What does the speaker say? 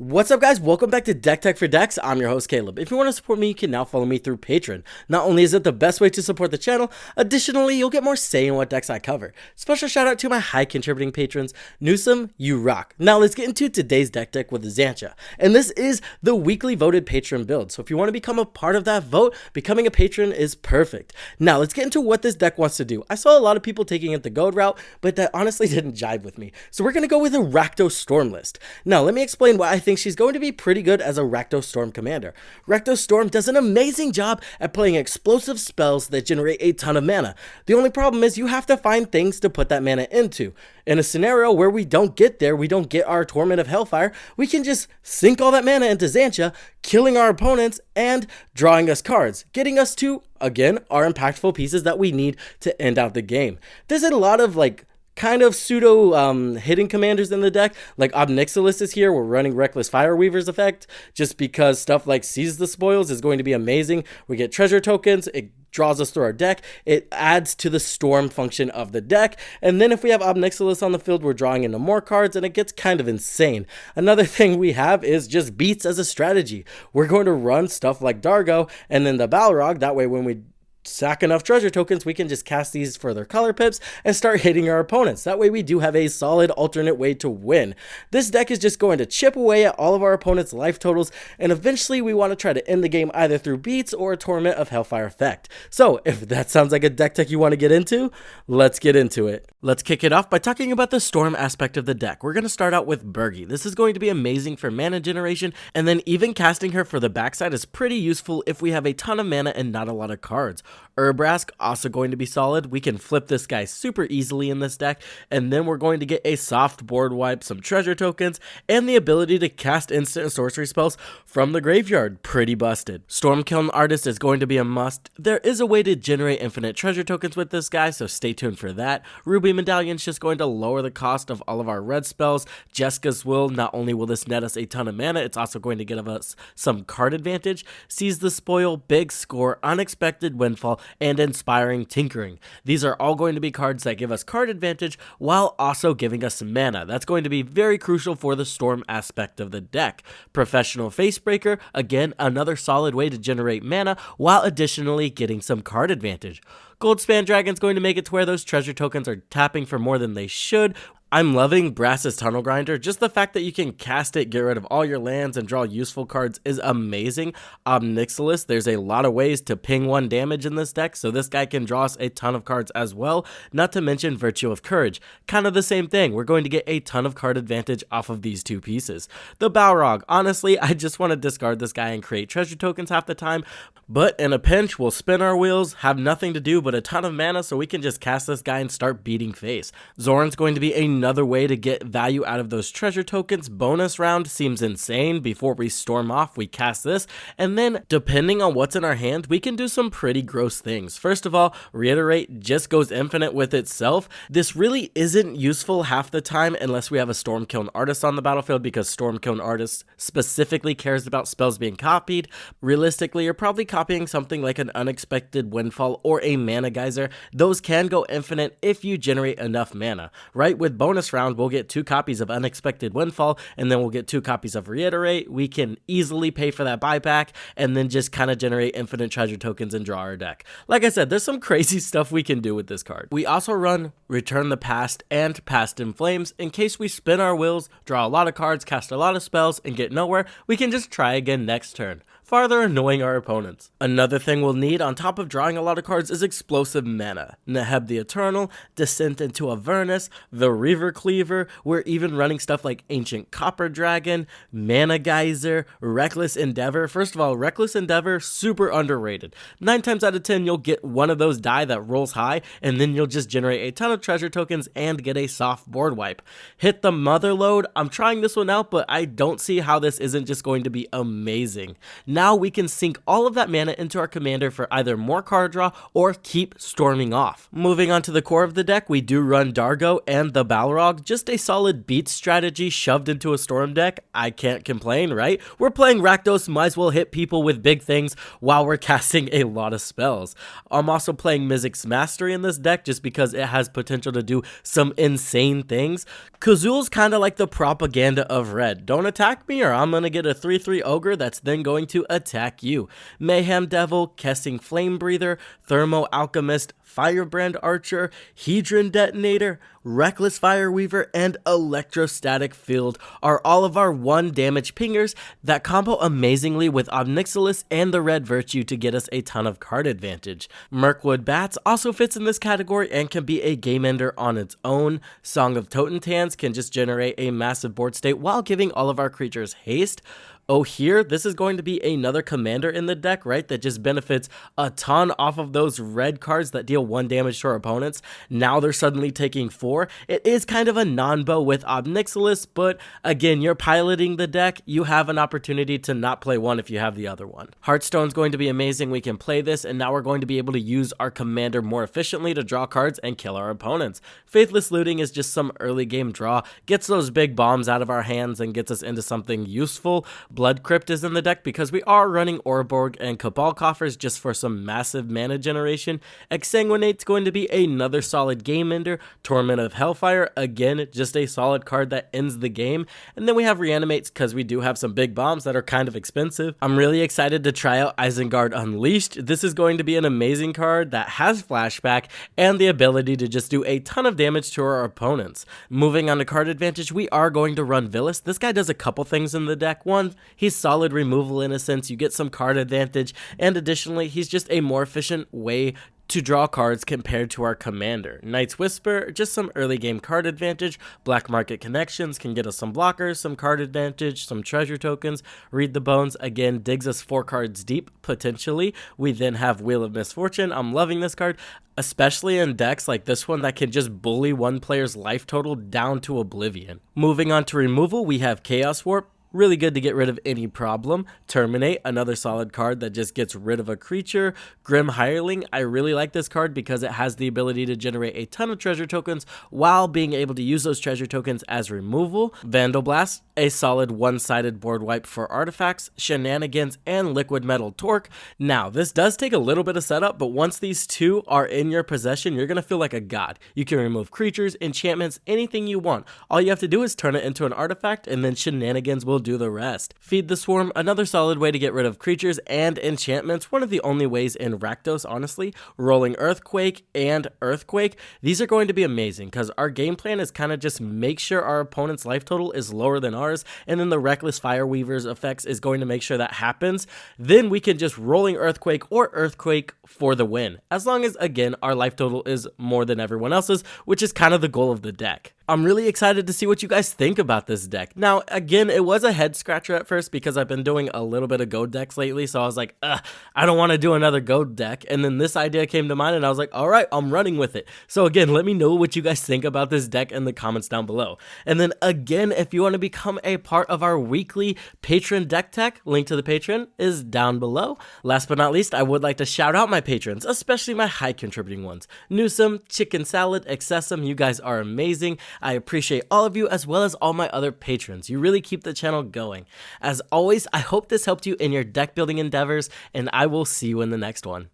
What's up, guys? Welcome back to Deck Tech for Decks. I'm your host, Caleb. If you want to support me, you can now follow me through Patreon. Not only is it the best way to support the channel, additionally, you'll get more say in what decks I cover. Special shout out to my high contributing patrons. Newsome, you rock. Now let's get into today's Deck Tech with Xantcha. And this is the weekly voted patron build. So if you want to become a part of that vote, becoming a patron is perfect. Now let's get into what this deck wants to do. I saw a lot of people taking it the gold route, but that honestly didn't jive with me. So we're going to go with a rakdos storm list. Now let me explain why I think she's going to be pretty good as a rakdos storm commander. Rakdos storm does an amazing job at playing explosive spells that generate a ton of mana. The only problem is you have to find things to put that mana into. In a scenario where we don't get there, we don't get our Torment of Hellfire, we can just sink all that mana into Xantcha, killing our opponents and drawing us cards, getting us to, again, our impactful pieces that we need to end out the game. There's a lot of kind of pseudo hidden commanders in the deck, like Obnixilis is here. We're running Reckless Fireweaver's effect just because stuff like Seize the Spoils is going to be amazing. We get treasure tokens, it draws us through our deck, it adds to the storm function of the deck, and then if we have Obnixilis on the field, we're drawing into more cards and it gets kind of insane. Another thing we have is just beats as a strategy. We're going to run stuff like Dargo and then the Balrog, that way when we sack enough treasure tokens, we can just cast these for their color pips and start hitting our opponents. That way we do have a solid alternate way to win. This deck is just going to chip away at all of our opponents' life totals, and eventually we want to try to end the game either through beats or a Torment of Hellfire effect. So if that sounds like a deck tech you want to get into, let's get into it. Let's kick it off by talking about the storm aspect of the deck. We're going to start out with Birgi. This is going to be amazing for mana generation, and then even casting her for the backside is pretty useful if we have a ton of mana and not a lot of cards. Urbrask, also going to be solid. We can flip this guy super easily in this deck, and then we're going to get a soft board wipe, some treasure tokens, and the ability to cast instant and sorcery spells from the graveyard. Pretty busted. Stormkiln Artist is going to be a must. There is a way to generate infinite treasure tokens with this guy, so stay tuned for that. Ruby Medallion's just going to lower the cost of all of our red spells. Jessica's Will, not only will this net us a ton of mana, it's also going to give us some card advantage. Seize the Spoil, Big Score, Unexpected Windfall, and Inspiring Tinkering. These are all going to be cards that give us card advantage while also giving us some mana. That's going to be very crucial for the storm aspect of the deck. Professional Facebreaker, again, another solid way to generate mana while additionally getting some card advantage. Goldspan Dragon's going to make it to where those treasure tokens are tapping for more than they should. I'm loving Brass's Tunnel Grinder. Just the fact that you can cast it, get rid of all your lands, and draw useful cards is amazing. Obnixilis, there's a lot of ways to ping 1 damage in this deck, so this guy can draw us a ton of cards as well. Not to mention Virtue of Courage. Kind of the same thing. We're going to get a ton of card advantage off of these two pieces. The Balrog, honestly, I just want to discard this guy and create treasure tokens half the time, but in a pinch, we'll spin our wheels, have nothing to do but a ton of mana, so we can just cast this guy and start beating face. Zoran's going to be another way to get value out of those treasure tokens. Bonus round seems insane. Before we storm off, we cast this, and then depending on what's in our hand, we can do some pretty gross things. First of all, Reiterate just goes infinite with itself. This really isn't useful half the time unless we have a Stormkiln Artist on the battlefield, because Stormkiln Artist specifically cares about spells being copied. Realistically, you're probably copying something like an Unexpected Windfall or a Mana Geyser. Those can go infinite if you generate enough mana, right? With bonus round, we'll get 2 copies of Unexpected Windfall, and then we'll get 2 copies of Reiterate. We can easily pay for that buyback, and then just kind of generate infinite treasure tokens and draw our deck. Like I said, there's some crazy stuff we can do with this card. We also run Return the Past and Past in Flames. In case we spin our wheels, draw a lot of cards, cast a lot of spells, and get nowhere, we can just try again next turn, farther annoying our opponents. Another thing we'll need on top of drawing a lot of cards is explosive mana. Neheb the Eternal, Descent into Avernus, the Reaver Cleaver. We're even running stuff like Ancient Copper Dragon, Mana Geyser, Reckless Endeavor. First of all, Reckless Endeavor, super underrated. 9 times out of 10, you'll get one of those die that rolls high, and then you'll just generate a ton of treasure tokens and get a soft board wipe. Hit the Motherlode. I'm trying this one out, but I don't see how this isn't just going to be amazing. Now we can sink all of that mana into our commander for either more card draw or keep storming off. Moving on to the core of the deck, we do run Dargo and the Balrog, just a solid beat strategy shoved into a storm deck. I can't complain, right? We're playing Rakdos, might as well hit people with big things while we're casting a lot of spells. I'm also playing Mizzix's Mastery in this deck just because it has potential to do some insane things. Kazul's kind of like the propaganda of red. Don't attack me or I'm gonna get a 3/3 ogre that's then going to attack you. Mayhem Devil, Kessing Flame Breather, Thermo Alchemist, Firebrand Archer, Hedron Detonator, Reckless Fireweaver, and Electrostatic Field are all of our 1 damage pingers that combo amazingly with Obnixilis and the Red Virtue to get us a ton of card advantage. Mirkwood Bats also fits in this category and can be a game ender on its own. Song of Totentans can just generate a massive board state while giving all of our creatures haste. Oh, here, this is going to be another commander in the deck, right, that just benefits a ton off of those red cards that deal 1 damage to our opponents. Now they're suddenly taking 4. It is kind of a non-bow with Obnixilis, but again, you're piloting the deck. You have an opportunity to not play one if you have the other one. Hearthstone's going to be amazing. We can play this, and now we're going to be able to use our commander more efficiently to draw cards and kill our opponents. Faithless Looting is just some early game draw, gets those big bombs out of our hands and gets us into something useful. Blood Crypt is in the deck because we are running Orborg and Cabal Coffers just for some massive mana generation. Exsanguinate's going to be another solid game ender. Torment of Hellfire, again, just a solid card that ends the game. And then we have Reanimates because we do have some big bombs that are kind of expensive. I'm really excited to try out Isengard Unleashed. This is going to be an amazing card that has flashback and the ability to just do a ton of damage to our opponents. Moving on to card advantage, we are going to run Villas. This guy does a couple things in the deck. One, he's solid removal in a sense, you get some card advantage, and additionally, he's just a more efficient way to draw cards compared to our commander. Knight's Whisper, just some early game card advantage. Black Market Connections can get us some blockers, some card advantage, some treasure tokens. Read the Bones, again, digs us 4 cards deep, potentially. We then have Wheel of Misfortune. I'm loving this card, especially in decks like this one that can just bully one player's life total down to oblivion. Moving on to removal, we have Chaos Warp. Really good to get rid of any problem. Terminate, another solid card that just gets rid of a creature. Grim Hireling, I really like this card because it has the ability to generate a ton of treasure tokens while being able to use those treasure tokens as removal. Vandal Blast, a solid one-sided board wipe for artifacts, shenanigans, and liquid metal torque. Now, this does take a little bit of setup, but once these two are in your possession, you're going to feel like a god. You can remove creatures, enchantments, anything you want. All you have to do is turn it into an artifact, and then shenanigans will do the rest. Feed the Swarm, another solid way to get rid of creatures and enchantments, one of the only ways in Rakdos, honestly. Rolling Earthquake and Earthquake, these are going to be amazing because our game plan is kind of just make sure our opponent's life total is lower than ours, and then the Reckless Fireweaver's effects is going to make sure that happens. Then we can just Rolling Earthquake or Earthquake for the win, as long as, again, our life total is more than everyone else's, which is kind of the goal of the deck. I'm really excited to see what you guys think about this deck. Now, again, it was a head scratcher at first because I've been doing a little bit of gold decks lately, so I was like, I don't want to do another gold deck, and then this idea came to mind, and I was like, all right, I'm running with it. So again, let me know what you guys think about this deck in the comments down below. And then again, if you want to become a part of our weekly Patreon deck tech, link to the Patreon is down below. Last but not least, I would like to shout out my patrons, especially my high contributing ones. Newsome, Chicken Salad, Excessum, you guys are amazing. I appreciate all of you as well as all my other patrons. You really keep the channel going. As always, I hope this helped you in your deck building endeavors, and I will see you in the next one.